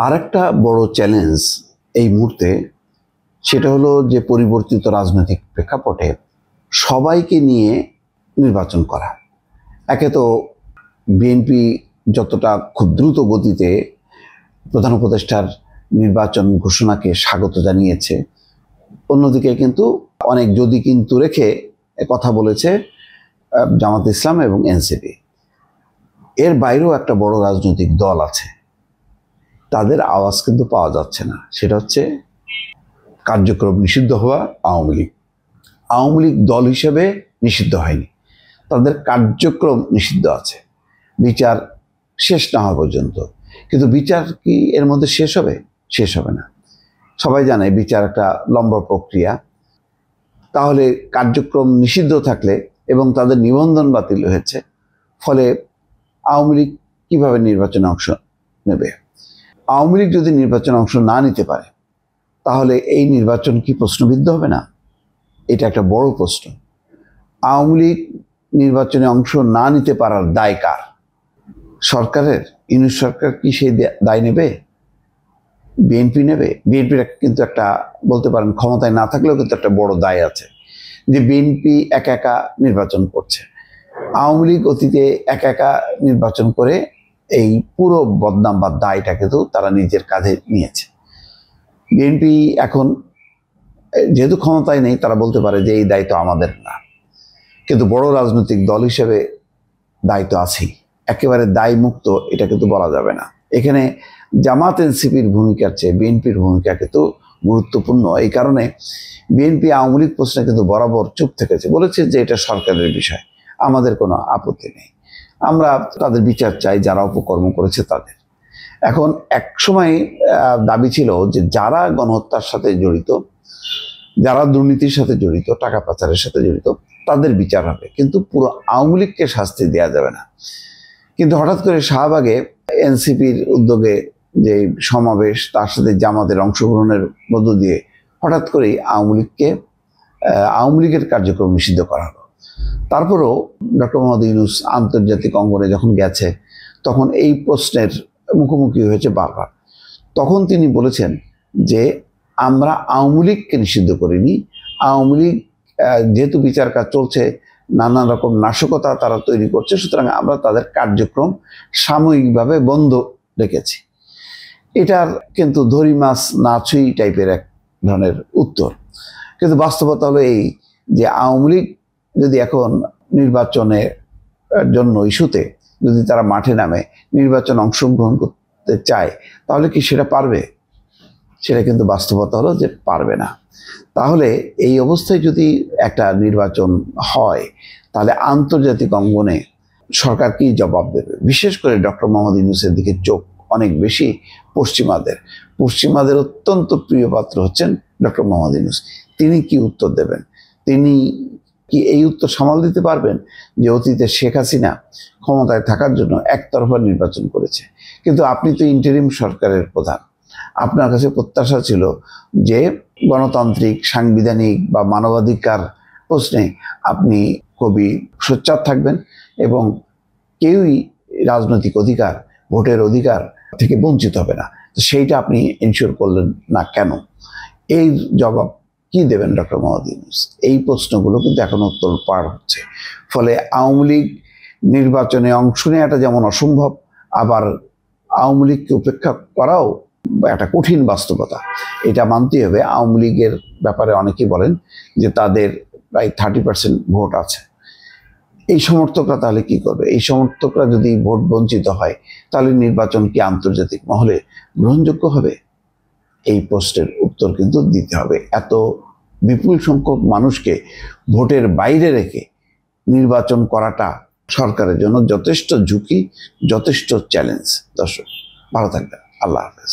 আরেকটা বড় চ্যালেঞ্জ এই মুহূর্তে সেটা হলো যে পরিবর্তিত রাজনৈতিক প্রেক্ষাপটে সবাইকে নিয়ে নির্বাচন করা। একে তো বিএনপি যতটা খুব দ্রুত গতিতে প্রধান উপদেষ্টার নির্বাচন ঘোষণাকে স্বাগত জানিয়েছে, অন্যদিকে কিন্তু অনেক যদি কিন্তু রেখে কথা বলেছে জামাত ইসলাম এবং এনসিপি। এর বাইরেও একটা বড় রাজনৈতিক দল আছে, তাদের আওয়াজ কিন্তু পাওয়া যাচ্ছে না। সেটা হচ্ছে কার্যক্রম নিষিদ্ধ হওয়া আওয়ামী লীগ। আওয়ামী লীগ দল হিসেবে নিষিদ্ধ হয়নি, তাদের কার্যক্রম নিষিদ্ধ আছে বিচার শেষ না হওয়া পর্যন্ত। কিন্তু বিচার কি এর মধ্যে শেষ হবে? শেষ হবে না। সবাই জানে বিচার একটা লম্বা প্রক্রিয়া। তাহলে কার্যক্রম নিষিদ্ধ থাকলে এবং তাদের নিবন্ধন বাতিল হয়েছে, ফলে আওয়ামী লীগ কীভাবে নির্বাচনে অংশ নেবে? আওয়ামী লীগ যদি নির্বাচনে অংশ না নিতে পারে, তাহলে এই নির্বাচন কি প্রশ্নবিদ্ধ হবে না? এটা একটা বড় প্রশ্ন। আওয়ামী লীগ নির্বাচনে অংশ না নিতে পারার দায় কার? সরকারের? ইউনূস সরকার কি সেই দায় নেবে? বিএনপি নেবে? বিএনপির কিন্তু একটা বলতে পারেন ক্ষমতায় না থাকলেও কিন্তু একটা বড় দায় আছে যে বিএনপি একা একা নির্বাচন করছে। আওয়ামী লীগ অতীতে একা একা নির্বাচন করে এই পুরো বদনাম বা দায়টা কিন্তু তারা নিজের কাঁধে নিয়েছে। বিএনপি এখন যেহেতু ক্ষমতায় নেই, তারা বলতে পারে যে এই দায়িত্ব আমাদের না, কিন্তু বড় রাজনৈতিক দল হিসেবে দায়িত্ব আছেই। একেবারে দায়মুক্ত এটা কিন্তু বলা যাবে না। এখানে জামাত এনসিপির ভূমিকার চেয়ে বিএনপির ভূমিকা কিন্তু গুরুত্বপূর্ণ। এই কারণে বিএনপি আওয়ামী লীগ প্রশ্নে কিন্তু বরাবর চুপ থেকেছে, বলেছে যে এটা সরকারের বিষয়, আমাদের কোনো আপত্তি নেই, আমরা তাদের বিচার চাই যারা অপকর্ম করেছে তাদের। এখন এক সময় দাবি ছিল যে যারা গণহত্যার সাথে জড়িত, যারা দুর্নীতির সাথে জড়িত, টাকা পাচারের সাথে জড়িত, তাদের বিচার হবে, কিন্তু পুরো আওয়ামী লীগকে শাস্তি দেওয়া যাবে না। কিন্তু হঠাৎ করে শাহবাগে এনসিপির উদ্যোগে যে সমাবেশ, তার সাথে জামাতের অংশগ্রহণের মধ্য দিয়ে হঠাৎ করেই আওয়ামী লীগের কার্যক্রম নিষিদ্ধ করা হলো। তারপরেও ডক্টর মোহাম্মদ ইউনূস আন্তর্জাতিক অঙ্গনে যখন গেছে, তখন এই প্রশ্নের মুখোমুখি হয়েছে বারবার। তখন তিনি বলেছেন যে আমরা আওয়ামী লীগকে নিষিদ্ধ করিনি, আওয়ামী লীগ যেহেতু বিচার কাজ চলছে, নানান রকম নাশকতা তারা তৈরি করছে, সুতরাং আমরা তাদের কার্যক্রম সাময়িকভাবে বন্ধ রেখেছি। এটার কিন্তু ধরি মাছ না ছুঁই টাইপের এক ধরনের উত্তর। কিন্তু বাস্তবতা হলো এই যে আওয়ামী লীগ যদি এখন নির্বাচনের জন্য ইস্যুতে যদি তারা মাঠে নামে নির্বাচন অংশগ্রহণ করতে চায়, তাহলে কি সেটা পারবে? সেটা কিন্তু বাস্তবতা হলো যে পারবে না। তাহলে এই অবস্থায় যদি একটা নির্বাচন হয়, তাহলে আন্তর্জাতিক অঙ্গনে সরকার কি জবাব দেবে? বিশেষ করে ডক্টর মোহাম্মদ ইউনূসের দিকে চোখ অনেক বেশি পশ্চিমাদের অত্যন্ত প্রিয় পাত্র হচ্ছেন ডক্টর মোহাম্মদ ইউনূস। তিনি কি উত্তর দেবেন? তিনি কি এই উত্তর সামাল দিতে পারবেন যে অতীতে শেখ হাসিনা ক্ষমতায় থাকার জন্য একতরফা নির্বাচন করেছে? কিন্তু আপনি তো ইন্টারিম সরকারের প্রধান, আপনার কাছে প্রত্যাশা ছিল যে গণতান্ত্রিক, সাংবিধানিক বা মানবাধিকার প্রশ্নে আপনি খুবই সোচ্চার থাকবেন এবং কেউই রাজনৈতিক অধিকার, ভোটের অধিকার থেকে বঞ্চিত হবে না। তো সেইটা আপনি এনশিওর করলেন না কেন? এই জবাব কি দেবেন ডক্টর মোহাম্মদ ইউনূস? এই প্রশ্নগুলো কিন্তু এখনো তোলপাড় হচ্ছে। ফলে আওয়ামী লীগ নির্বাচনে অংশ নেওয়াটা যেমন অসম্ভব, আবার আওয়ামী লীগকে উপেক্ষা করাও একটা কঠিন বাস্তবতা। এটা মানতেই হবে। আওয়ামী লীগের ব্যাপারে অনেকেই বলেন যে তাদের প্রায় 30% ভোট আছে। এই সমর্থকরা তাহলে কি করবে? এই সমর্থকরা যদি ভোট বঞ্চিত হয়, তাহলে নির্বাচন কি আন্তর্জাতিক মহলে গ্রহণযোগ্য হবে? এই প্রশ্নের উত্তর কিন্তু দিতে হবে। এত বিপুল সংখ্যক মানুষকে ভোটের বাইরে রেখে নির্বাচন করাটা সরকারের জন্য যথেষ্ট ঝুঁকি, যথেষ্ট চ্যালেঞ্জ। দর্শক ভালো থাকবেন। আল্লাহ হাফেজ।